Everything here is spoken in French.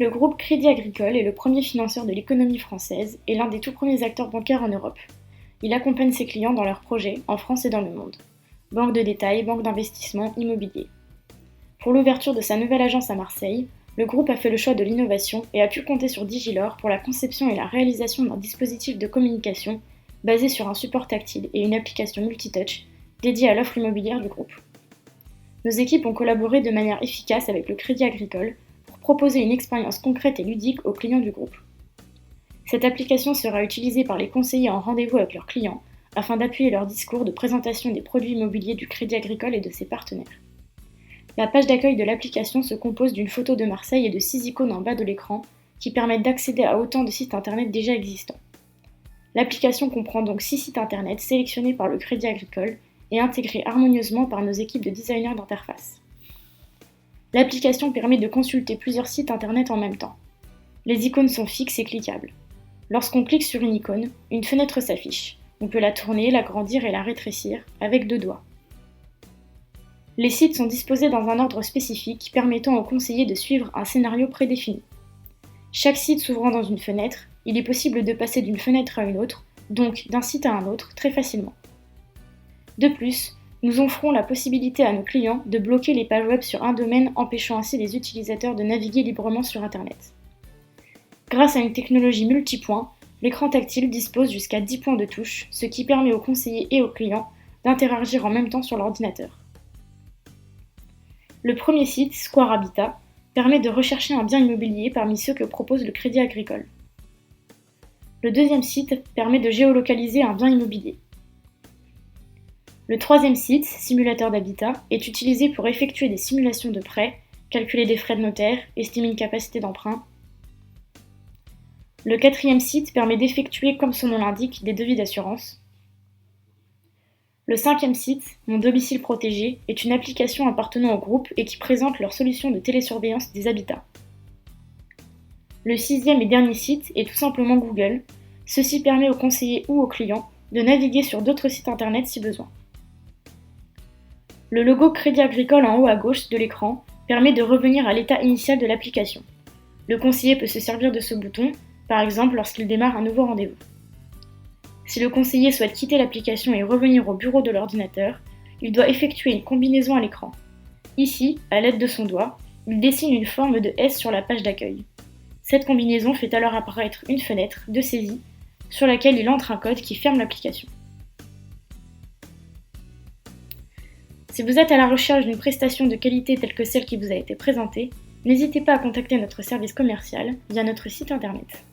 Le groupe Crédit Agricole est le premier financeur de l'économie française et l'un des tout premiers acteurs bancaires en Europe. Il accompagne ses clients dans leurs projets en France et dans le monde. Banque de détail, banque d'investissement, immobilier. Pour l'ouverture de sa nouvelle agence à Marseille, le groupe a fait le choix de l'innovation et a pu compter sur Digilor pour la conception et la réalisation d'un dispositif de communication basé sur un support tactile et une application multitouch dédiée à l'offre immobilière du groupe. Nos équipes ont collaboré de manière efficace avec le Crédit Agricole pour proposer une expérience concrète et ludique aux clients du groupe. Cette application sera utilisée par les conseillers en rendez-vous avec leurs clients afin d'appuyer leur discours de présentation des produits immobiliers du Crédit Agricole et de ses partenaires. La page d'accueil de l'application se compose d'une photo de Marseille et de 6 icônes en bas de l'écran qui permettent d'accéder à autant de sites internet déjà existants. L'application comprend donc 6 sites internet sélectionnés par le Crédit Agricole et intégrés harmonieusement par nos équipes de designers d'interface. L'application permet de consulter plusieurs sites internet en même temps. Les icônes sont fixes et cliquables. Lorsqu'on clique sur une icône, une fenêtre s'affiche. On peut la tourner, l'agrandir et la rétrécir avec 2 doigts. Les sites sont disposés dans un ordre spécifique permettant aux conseillers de suivre un scénario prédéfini. Chaque site s'ouvrant dans une fenêtre, il est possible de passer d'une fenêtre à une autre, donc d'un site à un autre, très facilement. De plus, nous offrons la possibilité à nos clients de bloquer les pages web sur un domaine, empêchant ainsi les utilisateurs de naviguer librement sur Internet. Grâce à une technologie multipoint, l'écran tactile dispose jusqu'à 10 points de touche, ce qui permet aux conseillers et aux clients d'interagir en même temps sur l'ordinateur. Le premier site, Square Habitat, permet de rechercher un bien immobilier parmi ceux que propose le Crédit Agricole. Le deuxième site permet de géolocaliser un bien immobilier. Le troisième site, Simulateur d'habitat, est utilisé pour effectuer des simulations de prêts, calculer des frais de notaire, estimer une capacité d'emprunt. Le quatrième site permet d'effectuer, comme son nom l'indique, des devis d'assurance. Le cinquième site, Mon domicile protégé, est une application appartenant au groupe et qui présente leur solution de télésurveillance des habitats. Le sixième et dernier site est tout simplement Google. Ceci permet aux conseillers ou aux clients de naviguer sur d'autres sites internet si besoin. Le logo Crédit Agricole en haut à gauche de l'écran permet de revenir à l'état initial de l'application. Le conseiller peut se servir de ce bouton, par exemple lorsqu'il démarre un nouveau rendez-vous. Si le conseiller souhaite quitter l'application et revenir au bureau de l'ordinateur, il doit effectuer une combinaison à l'écran. Ici, à l'aide de son doigt, il dessine une forme de S sur la page d'accueil. Cette combinaison fait alors apparaître une fenêtre de saisie sur laquelle il entre un code qui ferme l'application. Si vous êtes à la recherche d'une prestation de qualité telle que celle qui vous a été présentée, n'hésitez pas à contacter notre service commercial via notre site internet.